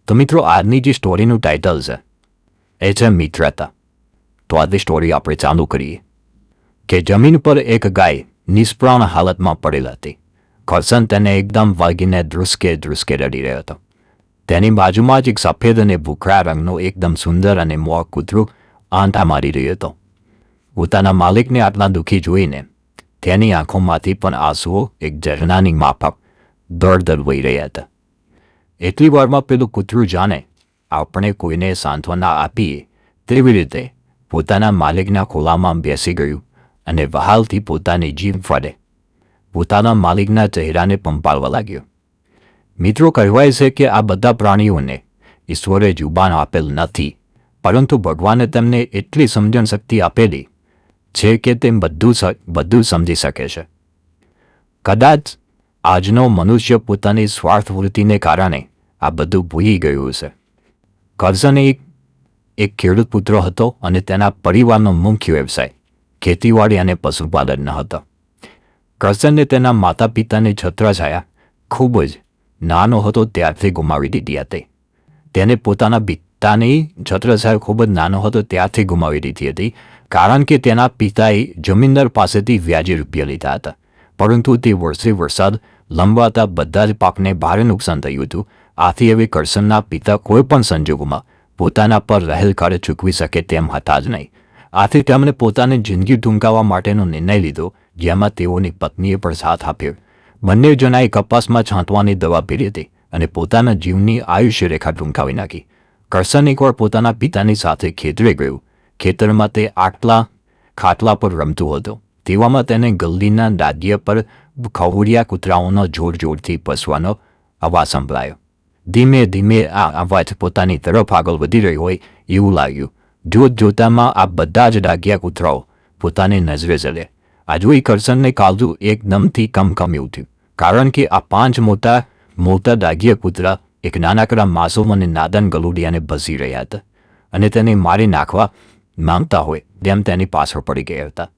તો મિત્રો આજની જે સ્ટોરીનું ટાઇટલ છે એ છે મિત્રતા. તો આજની સ્ટોરી આપણે ચાલુ કરીએ કે જમીન પર એક ગાય નિષ્પ્રાણ હાલતમાં પડેલ હતી. કરશન તેને એકદમ વાગીને ધ્રુસકે ધ્રુસકે રડી રહ્યો હતો. તેની બાજુમાં જ એક સફેદ અને ભૂખરા રંગનું એકદમ સુંદર અને મોં કૂતરું આંટા મારી રહ્યું હતો. પોતાના માલિકને આટલા દુઃખી જોઈને તેની આંખોમાંથી પણ આંસુઓ એક ઝરણાની માફક દળ વહી રહ્યા હતા. એટલી વારમાં પેલું કૂતરું જાણે આપણે કોઈને સાંત્વના આપીએ તેવી રીતે પોતાના માલિકના ખોળામાં બેસી ગયું અને વહાલથી પોતાની જીભ વડે પોતાના માલિકના ચહેરાને પંપાળવા લાગ્યો. મિત્રો, કહેવાય છે કે આ બધા પ્રાણીઓને ઈશ્વરે જુબાન આપેલ નથી, પરંતુ ભગવાને તેમને એટલી સમજણ શક્તિ આપેલી છે કે તે બધું સમજી શકે છે. કદાચ આજનો મનુષ્ય પોતાની સ્વાર્થવૃત્તિને કારણે આ બધું ભૂલી ગયું છે. કરશન એક ખેડૂત પુત્ર હતો અને તેના પરિવારનો મુખ્ય વ્યવસાય ખેતીવાડી અને પશુપાલન હતો. કરશનને તેના માતા પિતાની છત્રછાયા ખૂબ જ નાનો હતો ત્યારથી ગુમાવી દીધી હતી. તેને પોતાના પિતાની છત્રછાયા ખૂબ જ નાનો હતો ત્યારથી ગુમાવી દીધી હતી, કારણ કે તેના પિતાએ જમીનદાર પાસેથી વ્યાજે રૂપિયા લીધા હતા. પરંતુ તે વર્ષે વરસાદ લંબાતા બધા જ પાકને ભારે નુકસાન થયું હતું. આથી હવે કરશનના પિતા કોઈ પણ સંજોગોમાં પોતાના પર રહેલ કાર્ય ચૂકવી શકે તેમ હતા જ નહીં. આથી તેમણે પોતાની જિંદગી ટૂંકાવવા માટેનો નિર્ણય લીધો, જેમાં તેઓની પત્નીએ પણ સાથ આપ્યો. બંને જણાએ કપાસમાં છાંટવાની દવા પીધી હતી અને પોતાના જીવની આયુષ્ય રેખા ટૂંકાવી નાખી. કરશન એકવાર પોતાના પિતાની સાથે ખેતરે ગયું. ખેતરમાં તે ખાટલા પર રમતું હતો. તેવામાં તેને ગલ્લીના દાદિયા પર ખવડિયા કૂતરાઓનો જોરથી પસવાનો અવાજ સંભળાયો. ધીમે ધીમે આ અવાજ પોતાની તરફ આગળ વધી રહ્યો હોય એવું લાગ્યું. જોતામાં આ બધા જ ડાઘિયા કૂતરાઓ પોતાની નજરે ચડ્યા. આ જોઈ કરશનને કાળજું એકદમથી કમકમી ઉઠ્યું, કારણ કે આ 5 મોટા ડાઘિયા કૂતરા એક નાનકડા માસૂમ અને નાદાન ગલુડિયાને ભસી રહ્યા હતા અને તેને મારી નાખવા માંગતા હોય તેમ તેની પાછળ પડી ગયા હતા.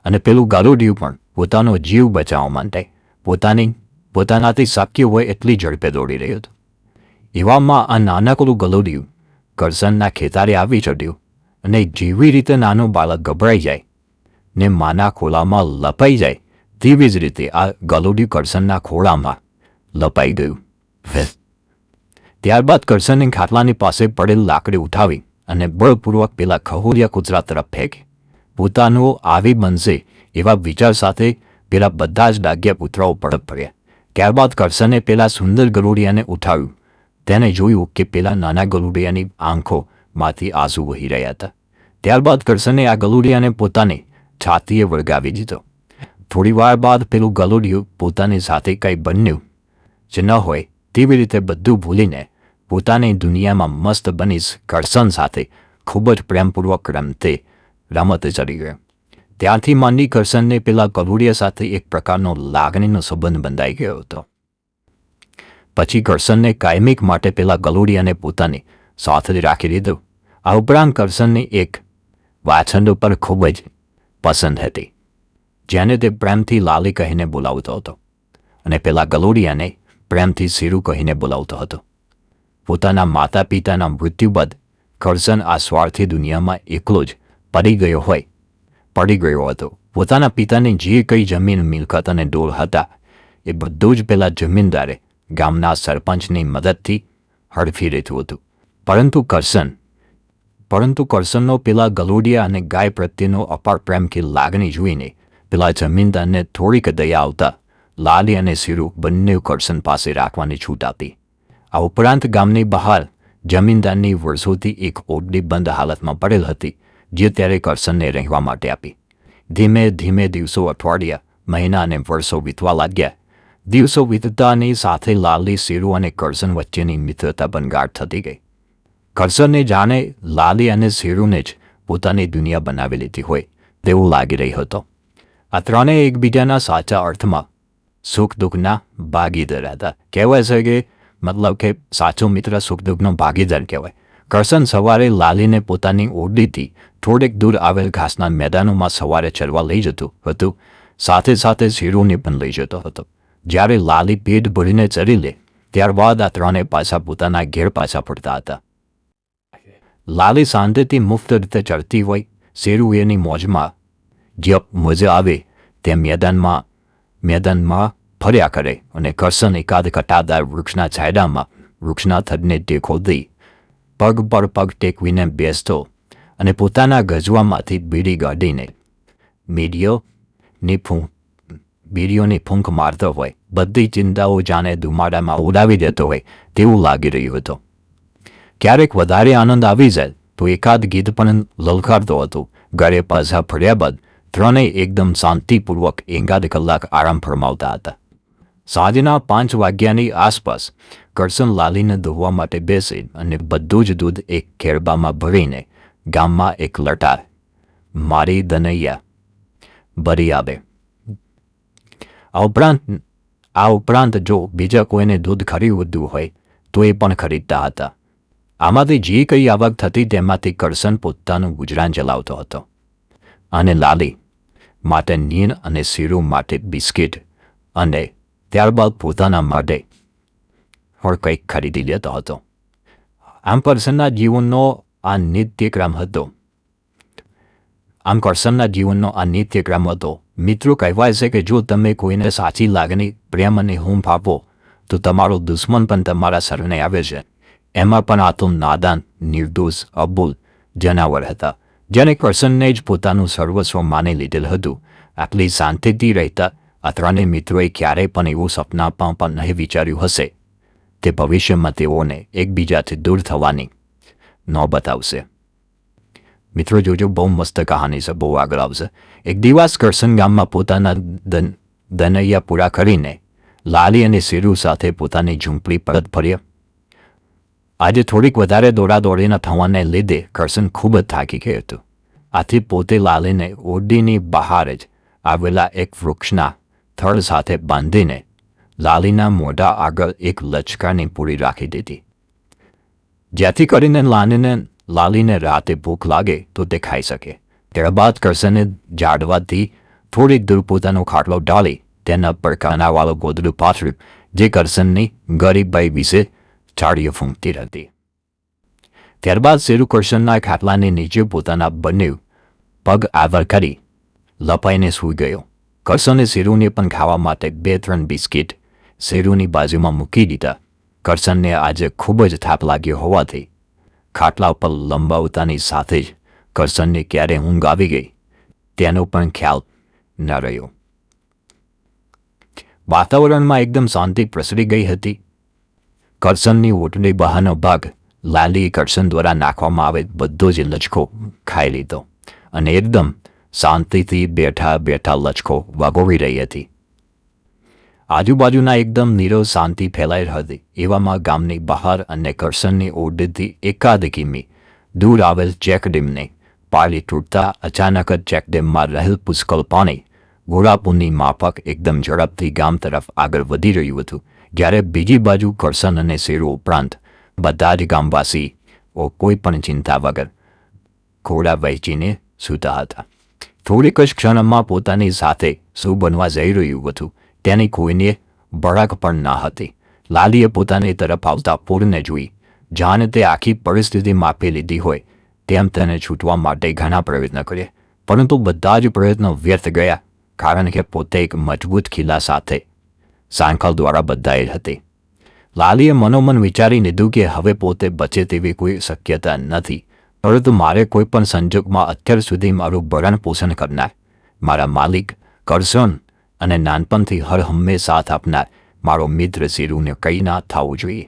અને પેલું ગલુડિયું પણ પોતાનો જીવ બચાવવા માટે પોતાનાથી શક્ય હોય એટલી ઝડપે દોડી રહ્યું હતું. એવામાં આ નાનકડું ગલુડિયું કરશનના ખેતારે આવી ચડ્યું અને જેવી રીતે નાનો બાળક ગભરાઈ જાય ને માના ખોળામાં લપાઈ જાય તેવી જ રીતે આ ગલુડિયું કરશનના ખોળામાં લપાઈ ગયું. ત્યારબાદ કરશને ખાટલાની પાસે પડેલ લાકડી ઉઠાવી અને બળપૂર્વક પેલા ખવડિયા કૂતરા તરફ ફેંકી. પોતાનો આવી બનશે એવા વિચાર સાથે પેલા બધા જ ડાઘિયા કૂતરાઓ પડપ પડ્યા. ત્યારબાદ કરશને પેલા સુંદર ગલુડિયાને ઉઠાવ્યું. તેને જોયું કે પેલા નાના ગલુડિયાની આંખોમાંથી આંસુ વહી રહ્યા હતા. ત્યારબાદ કરશને આ ગલુડિયાને પોતાની છાતીએ વળગાવી દીધો. થોડી વાર બાદ પેલું ગલુડિયું પોતાની સાથે કંઈ બન્યું જ ન હોય તેવી રીતે બધું ભૂલીને પોતાની દુનિયામાં મસ્ત બની કરશન સાથે ખૂબ જ પ્રેમપૂર્વક રમતે ચડી ગયો. ત્યારથી માંડી કરશનને પેલા ગલુડિયા સાથે એક પ્રકારનો લાગણીનો સંબંધ બંધાઈ ગયો હતો. પછી કરશનને કાયમિક માટે પેલા ગલુડિયાને પોતાની સાથે રાખી દીધું. આ ઉપરાંત કરશનને એક વાછંદ ઉપર ખૂબ જ પસંદ હતી, જેને તે પ્રેમથી લાલી કહીને બોલાવતો હતો અને પેલા ગલુડિયાને પ્રેમથી સીરું કહીને બોલાવતો હતો. પોતાના માતા પિતાના મૃત્યુ બાદ કરશન આ સ્વાર્થી દુનિયામાં એકલો જ પડી ગયો હતો. પોતાના પિતાની જે કંઈ જમીન મિલકત અને ડોળ હતા એ બધું જ પેલા જમીનદારે ગામના સરપંચની મદદથી હડફી લીધું હતું. પરંતુ કરશનનો પેલા ગલુડિયા અને ગાય પ્રત્યેનો અપાર પ્રેમ કે લાગણી જોઈને પેલા જમીનદારને થોડીક દયા આવતા લાલી અને સીરું બંને કરશન પાસે રાખવાની છૂટ આપી. આ ઉપરાંત ગામની બહાર જમીનદારની વર્ષોથી એક ઓરડી બંધ હાલતમાં પડેલ હતી, જે ત્યારે કરશનને રહેવા માટે આપી. ધીમે ધીમે દિવસો, અઠવાડિયા, મહિના અને વર્ષો વીતવા લાગ્યા. દિવસો વીતતાની સાથે લાલી, સીરું અને કરશન વચ્ચેની મિત્રતા પણ ગાઢ થતી ગઈ. કરશનને જાણે લાલી અને સીરુને જ પોતાની દુનિયા બનાવી લીધી હોય તેવું લાગી રહ્યું હતો. આ ત્રણેય એકબીજાના સાચા અર્થમાં સુખ દુઃખના ભાગીદાર હતા. કહેવાય છે કે મતલબ કે સાચો મિત્ર સુખ દુઃખનો ભાગીદાર કહેવાય. કરશન સવારે લાલીને પોતાની ઓરડીથી થોડેક દૂર આવેલ ઘાસના મેદાનોમાં સવારે ચરવા લઈ જતું હતું. સાથે સાથે સીરુને પણ લઈ જતો હતો. જ્યારે લાલી પેટ ભરીને ચરી લે ત્યારબાદ આ ત્રણેય પાછા પોતાના ઘેર પાછા ફરતા હતા. લાલી શાંતિથી મુક્ત રીતે ચડતી હોય, શેરુ એની મોજમાં જ્યાં મજા આવે તે મેદાનમાં ફર્યા કરે અને કરશન એકાદ ઘટાદાર વૃક્ષના છાયડામાં વૃક્ષના થડને ટેકો દઈ પગ પર પગ ટેકવીને બેસતો અને પોતાના ગજવામાંથી બીડી કાઢીને બીડીઓની ફૂંક મારતો હોય. બધી ચિંતાઓ જાણે ધુમાડામાં ઉડાવી દેતો હોય તેવું લાગી રહ્યું હતું. ક્યારેક વધારે આનંદ આવી જાય તો એકાદ ગીત પણ લલકારતો હતો. ઘરે પાછા ફર્યા બાદ ત્રણેય એકદમ શાંતિપૂર્વક એકાદ કલાક આરામ ફરમાવતા હતા. સાંજના 5 વાગ્યાની આસપાસ કરશન લાલીને ધોવા માટે બેસે અને બધું જ દૂધ એક ખેરબામાં ભરીને ગામમાં એક લટાર મારી દનૈયા ભરી આવે. આ ઉપરાંત જો બીજા કોઈને દૂધ ખરીદવું હોય તો એ પણ ખરીદતા હતા. આમાંથી જે કંઈ આવક થતી તેમાંથી કરશન પોતાનું ગુજરાન ચલાવતો હતો અને લાલી માટે નીન અને શીરું માટે બિસ્કિટ અને ત્યારબાદ પોતાના માટે કંઈક ખરીદી લેતો હતો. આમ કરશનના જીવનનો આ નિત્યક્રમ હતો. મિત્રો, કહેવાય છે કે જો તમે કોઈને સાચી લાગણી, પ્રેમ અને હૂંફ આપો તો તમારો દુશ્મન પણ તમારા શરણે આવે છે. એમાં પણ આ તો નાદાન, નિર્દોષ, અબોલ જનાવર હતા જેને કરશનને જ પોતાનું સર્વસ્વ માની લીધેલ હતું. આટલી શાંતિથી રહેતા આ ત્રણેય મિત્રોએ ક્યારેય પણ એવું સપનામાં પણ નહીં વિચાર્યું હશે તે ભવિષ્યમાં તેઓને એકબીજાથી દૂર થવાની નોબત આવશે. મિત્રો, જોજો, બહુ મસ્ત કહાની છે, બહુ આગળ આવશે. એક દિવસ કરશન ગામમાં પોતાના દનૈયા પૂરા કરીને લાલી અને શેરુ સાથે પોતાની ઝૂંપડી પરત ફર્યા. આજે થોડીક વધારે દોડાદોડીના થવાને લીધે કરશન ખૂબ જ થાકી ગયું હતું. આથી પોતે લાલીને ઓરડીની બહાર જ આવેલા એક વૃક્ષના થડ સાથે બાંધીને લાલીના મોઢા આગળ એક લચકાની પૂરી રાખી દીધી, જેથી કરીને લાલીને રાતે ભૂખ લાગે તો તે ખાઈ શકે. ત્યારબાદ કરશને ઝાડવાથી થોડીક દૂર પોતાનો ખાટલો ઢાળી તેના પર કાનાવાળું ગોદડું પાથર્યું, જે કરશનની ગરીબાઈ વિશે ચાળીઓ ફૂંકતી હતી. ત્યારબાદ શેરુ કરશનના ખાટલાની નીચે પોતાના બંને પગ આગળ કરી લપાઈને સૂઈ ગયો. કરશને શેરુને પણ ખાવા માટે 2-3 બિસ્કિટ શેરુની બાજુમાં મૂકી દીધા. કરશનને આજે ખૂબ જ થાક લાગ્યો હોવાથી ખાટલા ઉપર લંબાવતાની સાથે જ કરશનને ક્યારે ઊંઘ આવી ગઈ તેનો પણ ખ્યાલ ન રહ્યો. વાતાવરણમાં એકદમ શાંતિ પ્રસરી ગઈ હતી. કરશનની ઓટની બહારનો ભાગ લાલીએ કરશન દ્વારા નાખવામાં આવે બધો જ લચકો ખાઈ લીધો અને એકદમ શાંતિથી બેઠા લચકો વગોવી રહી હતી. આજુબાજુના એકદમ નીરવ શાંતિ ફેલાઈ હતી. એવામાં ગામની બહાર અને કરશનની ઓરડીથી એકાદ કિમી દૂર આવેલ ચેકડેમને પાળી તૂટતા અચાનક જ ચેકડેમમાં રહેલ પુષ્કળ પાણી ઘોડાપુરની માફક એકદમ ઝડપથી ગામ તરફ આગળ વધી રહ્યું હતું. જ્યારે બીજી બાજુ કરશન અને શેરુ ઉપરાંત બધા જ ગામવાસીઓ કોઈ પણ ચિંતા વગર ઘોડા વહેંચીને સૂતા હતા. થોડીક જ ક્ષણમાં પોતાની સાથે શું બનવા જઈ રહ્યું હતું તેની કોઈને ભડક પણ ન હતી. લાલીએ પોતાની તરફ આવતા પૂરને જોઈ જાણે તે આખી પરિસ્થિતિ માપી લીધી હોય તેમ તેને છૂટવા માટે ઘણા પ્રયત્ન કર્યા, પરંતુ બધા જ પ્રયત્નો વ્યર્થ ગયા, કારણ કે પોતે એક મજબૂત કિલ્લા સાથે સાંકળ દ્વારા બંધાયેલ હતી. લાલીએ મનોમન વિચારી લીધું કે હવે પોતે બચે તેવી કોઈ શક્યતા નથી, પરંતુ મારે કોઈ પણ સંજોગમાં અત્યાર સુધી મારું ભરણ પોષણ કરનાર મારા માલિક કરશન અને નાનપણથી હર હંમેશ સાથ આપનાર મારો મિત્ર શેરુને કંઈ ના થવું જોઈએ.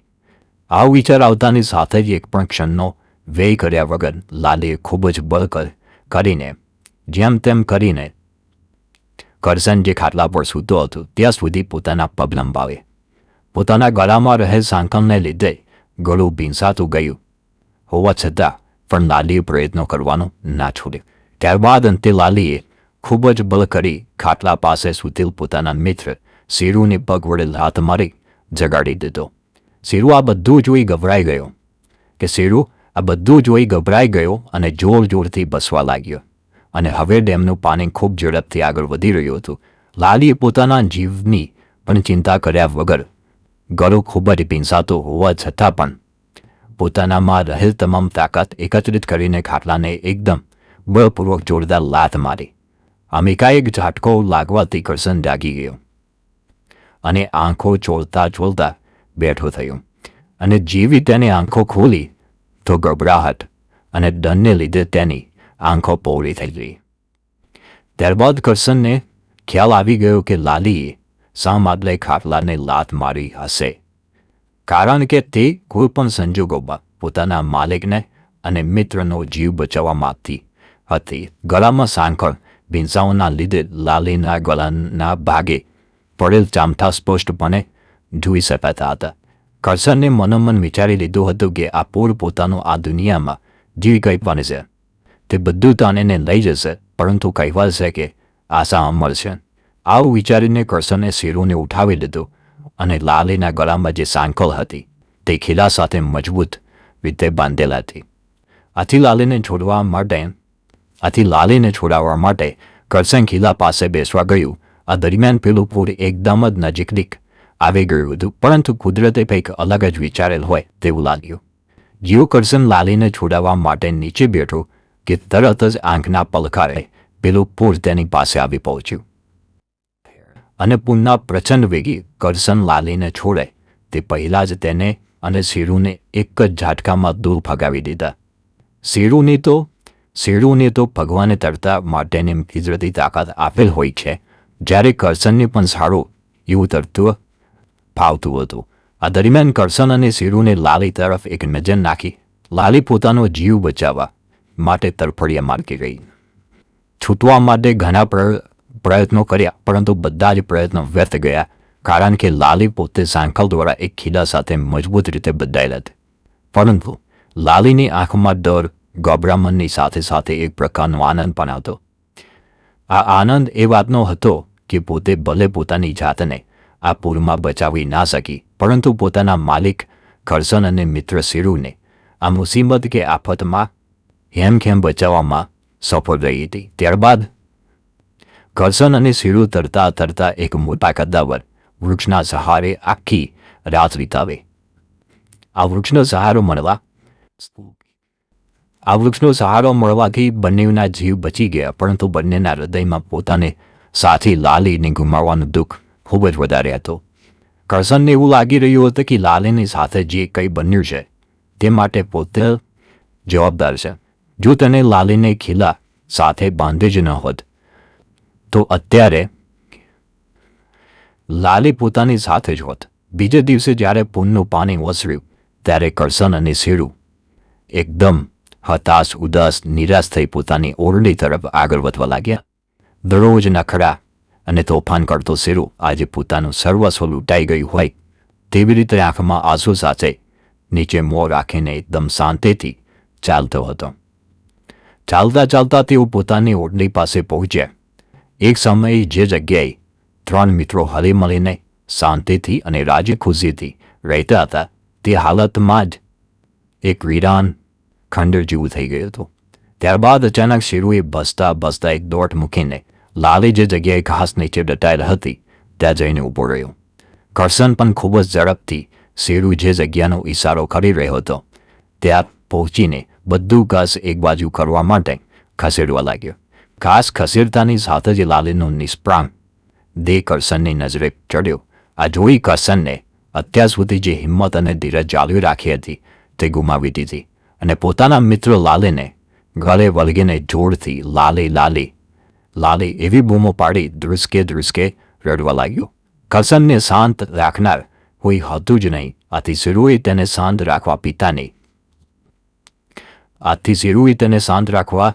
આ વિચાર આવતાની સાથે જ એક પણ ક્ષણનો વ્યય કર્યા વગર લાલીએ ખૂબ જ બળ કરીને જેમ તેમ કરીને કરશન જે ખાટલા પર સૂતો હતો ત્યાં સુધી પોતાના પગ લંબાવે. પોતાના ગળામાં રહેલ સાંકળને લીધે ગળું ભીંસાતું ગયું હોવા છતાં પણ લાલીએ પ્રયત્નો કરવાનો ના છોડ્યો. ત્યારબાદ અંતે લાલીએ ખૂબ જ બળ કરી ખાટલા પાસે સૂતેલ પોતાના મિત્ર શેરુને પગ વડે હાથ મારી જગાડી દીધો. શેરુ આ બધું જોઈ ગભરાઈ ગયો અને જોરથી બસવા લાગ્યો અને હવે ડેમનું પાણી ખૂબ ઝડપથી આગળ વધી રહ્યું હતું. લાલીએ પોતાના જીવની પણ ચિંતા કર્યા વગર ગળો ખૂબ જ પીંસાતો હોવા છતાં પણ પોતાનામાં રહેલ તમામ તાકાત એકત્રિત કરીને ખાટલાને એકદમ બળપૂર્વક જોરદાર લાત મારી. આમ એકાએક ઝાટકો લાગવાથી કરશન જાગી ગયો અને આંખો ચોળતા બેઠો થયો. અને જેવી તેની આંખો ખોલી તો ગભરાહટ અને ડરને લીધે તેની આંખો પહોળી થઈ ગઈ. ત્યારબાદ કરશનને ખ્યાલ આવી ગયો કે લાલીએ શા માટે ખાટલાને લાત મારી હશે, કારણ કે તે કોઈ પણ સંજોગોમાં પોતાના માલિકને અને મિત્રનો જીવ બચાવવા માંગતી હતી. ગળામાં સાંકળ ભીંસાઓના લીધે લાલીના ગળાના ભાગે પડેલ ચામઠા સ્પષ્ટપણે જોઈ શકાતા હતા. કરશને મનોમન વિચારી લીધું હતું કે આ પૂર પોતાનો આ દુનિયામાં જે કંઈ પણ છે તે બધું તાનેને લઈ જશે, પરંતુ કહેવાય છે કે આશા અમર છે. આવું વિચારીને કરશને શેરુને ઉઠાવી લીધું અને લાલીના ગળામાં જે સાંકળ હતી તે ખીલા સાથે મજબૂત રીતે બાંધેલ હતી. આથી લાલીને છોડાવવા માટે કરશન ખીલા પાસે બેસવા ગયું. આ દરમિયાન પેલું પૂર એકદમ જ નજીક આવી ગયું હતું, પરંતુ કુદરતે કંઈક અલગ જ વિચારેલ હોય તેવું લાગ્યું. જેવું કરશન લાલીને છોડાવવા માટે નીચે બેઠું કે તરત જ આંખના પલકારે પેલું પૂર તેની પાસે આવી પહોંચ્યું અને પૂરના પ્રચંડ વેગી કરશન લાલીને છોડે તે પહેલાં જ તેને અને શેરુને એક જ ઝાટકામાં દૂર ભગાવી દીધા. શેરુને તો ભગવાને તરતા માટેની કુદરતી તાકાત આપેલ હોય છે, જ્યારે કરશનને પણ સારું એવું તરતું ફાવતું હતું. આ દરમિયાન કરશન અને શેરુને લાલી તરફ એક નજર નાખી લાલી પોતાનો જીવ બચાવવા માટે તરફડિયા માર્ગે ગઈ. છૂટવા માટે ઘણા પ્રયત્નો કર્યા, પરંતુ બધા જ પ્રયત્નો વ્યર્થ ગયા, કારણ કે લાલી પોતે સાંકળ દ્વારા એક ખીલા સાથે મજબૂત રીતે બંધાયેલ હતી. પરંતુ લાલીની આંખમાં ડર, ગભરામણની સાથે સાથે એક પ્રકારનો આનંદ પણ હતો. આ આનંદ એ વાતનો હતો કે પોતે ભલે પોતાની જાતને આ પૂરમાં બચાવી ના શકી, પરંતુ પોતાના માલિક કરશન અને મિત્ર શેરુને આ મુસીબત કે આફતમાં હેમખેમ બચાવવામાં સફળ રહી હતી. ત્યારબાદ કરશન અને શેરુ તરતા એક મોટા કદ્દાવર વૃક્ષના સહારે આખી રાત વિતાવે. આ વૃક્ષનો સહારો મળવાથી બંનેના જીવ બચી ગયા, પરંતુ બંનેના હૃદયમાં પોતાને સાથી લાલીને ગુમાવવાનું દુઃખ ખૂબ જ વધારે હતું. કરશનને એવું લાગી રહ્યું હતું કે લાલીની સાથે જે કંઈ બન્યું છે તે માટે પોતે જવાબદાર છે. જો તેને લાલીને ખીલા સાથે બાંધી જ ન હોત તો અત્યારે લાલી પોતાની સાથે જ હોત. બીજે દિવસે જ્યારે પૂરનું પાણી ઓસર્યું ત્યારે કરશન અને શેરુ એકદમ હતાશ, ઉદાસ, નિરાશ થઈ પોતાની ઓરડી તરફ આગળ વધવા લાગ્યા. દરરોજ નખરા અને તોફાન કરતો શેરુ આજે પોતાનું સર્વસ્વ લૂંટાઈ ગયું હોય તેવી રીતે આંખમાં આંસુ સાથે નીચે મોં રાખીને એકદમ શાંતિથી ચાલતો હતો. ચાલતા તેઓ પોતાની ઓરડી પાસે પહોંચ્યા. એક સમયે જે જગ્યાએ 3 મિત્રો હળી મળીને શાંતિથી અને રાજી ખુશીથી રહેતા હતા તે હાલતમાં જ એક વિરાન ખંડર જેવું થઈ ગયું હતું. ત્યારબાદ અચાનક શેરુએ બસતા એક દોટ મૂકીને લાલી જે જગ્યાએ ઘાસ નીચે દટાયેલ હતી ત્યાં જઈને ઊભો રહ્યો. કરશન પણ ખૂબ જ ઝડપથી શેરુ જે જગ્યાનો ઈશારો કરી રહ્યો હતો ત્યાં પહોંચીને બધું ઘાસ એક બાજુ કરવા માટે ખસેડવા લાગ્યો. ઘાસ ખસેડતાની સાથે જ લાલીનો નિષ્પ્રાણ દેહ કરશનની નજરે ચડ્યો. આ જોઈ કરશનને અત્યાર સુધી જે હિંમત અને ધીરજ જાળવી રાખી હતી તે ગુમાવી દીધી અને પોતાના મિત્ર લાલીને ગળે વળગીને જોરથી લાલી લાલી લાલી એવી બૂમો પાડી ધ્રુસકે રડવા લાગ્યો. કરશનને શાંત રાખનાર કોઈ હતું જ નહીં. આથી શેરુએ તેને શાંત રાખવા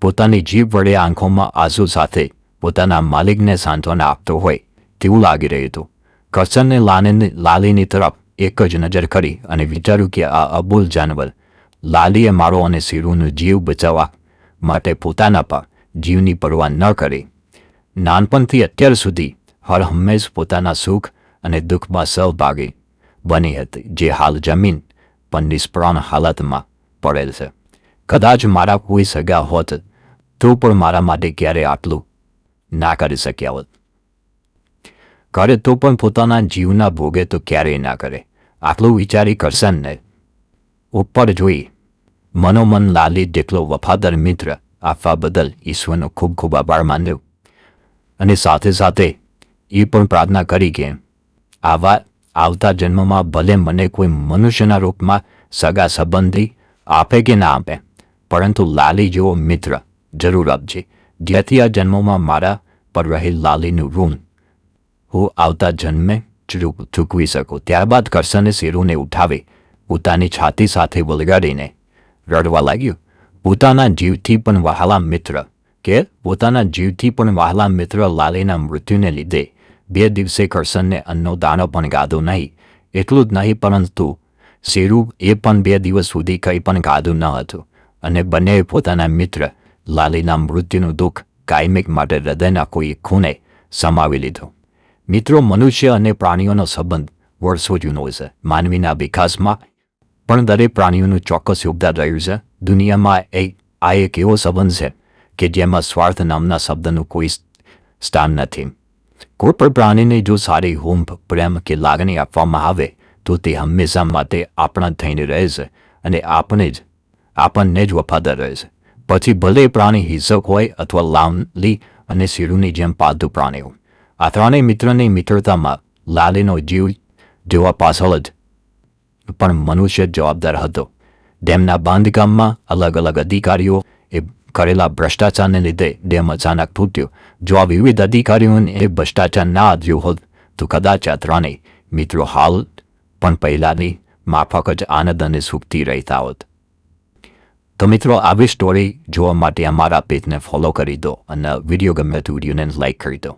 પોતાની જીભ વડે આંખોમાં આંસુ સાથે પોતાના માલિકને સાંત્વના આપતો હોય તેવું લાગી રહ્યું હતું. કરશને લાલીની તરફ એક જ નજર કરી અને વિચાર્યું કે આ અબોલ જાનવર લાલીએ મારો અને શેરુનો જીવ બચાવવા માટે પોતાના પર જીવની પરવા ન કરી નાનપણથી અત્યાર સુધી હર હંમેશ પોતાના સુખ અને દુઃખમાં સહભાગી બની હતી, જે હાલ જમીન પર નિષ્પ્રાણ હાલતમાં પડેલ છે. કદાચ મારા કોઈ સગા હોત તો પણ મારા માટે ક્યારે આટલું ના કરી શક્યા હોત. કરે તો પણ પોતાના જીવના ભોગે તો ક્યારેય ના કરે. આટલું વિચારી કરશનને ઉપર જોઈ મનોમન લાલી જેટલો વફાદાર મિત્ર આપવા બદલ ઈશ્વરનો ખૂબ ખૂબ આભાર માન્યો અને સાથે સાથે એ પણ પ્રાર્થના કરી કે આવતા જન્મમાં ભલે મને કોઈ મનુષ્યના રૂપમાં સગા સંબંધી આપે કે ના આપે, પરંતુ લાલી જેવો મિત્ર જરૂર આપજે, જેથી આ જન્મમાં મારા પર રહેલ લાલીનું ઋણ હું આવતા જન્મે ચૂકવી શકું. ત્યારબાદ કરશને શેરુને ઉઠાવી પોતાની છાતી સાથે વળગાડીને રડવા લાગ્યું. પોતાના જીવથી પણ વહાલા મિત્ર લાલીના મૃત્યુને લીધે 2 દિવસે કરશનને અન્નનો દાણો પણ ગાધો નહીં. એટલું જ નહીં, પરંતુ શેરુ એ પણ 2 દિવસ સુધી કંઈ પણ ગાધું ન હતું અને બંનેએ પોતાના મિત્ર લાલીના મૃત્યુનું દુઃખ કાયમિક માટે હૃદયના કોઈ ખૂણે સમાવી લીધું. મિત્રો, મનુષ્ય અને પ્રાણીઓનો સંબંધ વર્ષો જૂનો છે. માનવીના વિકાસમાં પણ દરેક પ્રાણીઓનું ચોક્કસ યોગદાન રહ્યું છે. દુનિયામાં આ એક એવો સંબંધ છે કે જેમાં સ્વાર્થ નામના શબ્દનું કોઈ સ્થાન નથી. કોઈ પણ પ્રાણીને જો સારી હૂંફ, પ્રેમ કે લાગણી આપવામાં આવે તો તે હંમેશા માટે આપણા થઈને રહે છે અને આપણને જ વફાદાર રહે છે. પછી ભલે પ્રાણી હિંસક હોય અથવા લાલી અને શેરુની જેમ પાલતુ પ્રાણીઓ. આ ત્રણેય મિત્રની મિત્રતામાં લાલીનો જીવ જોવા પાછળ જ પણ મનુષ્ય જવાબદાર હતો. ડેમના બાંધકામમાં અલગ અલગ અધિકારીઓ એ કરેલા ભ્રષ્ટાચારને લીધે ડેમ અચાનક તૂટ્યો. જો આ વિવિધ અધિકારીઓને એ ભ્રષ્ટાચાર ના આદર્યો હોત તો કદાચ આ ત્રણેય મિત્રો હાલ પણ પહેલાંની માફક જ આનંદ અને સુખથી રહેતા હોત. તો મિત્રો, આવી સ્ટોરી જોવા માટે અમારા પેજને ફોલો કરી દો અને વિડીયો ગમે તો વિડીયોને લાઈક કરી દો.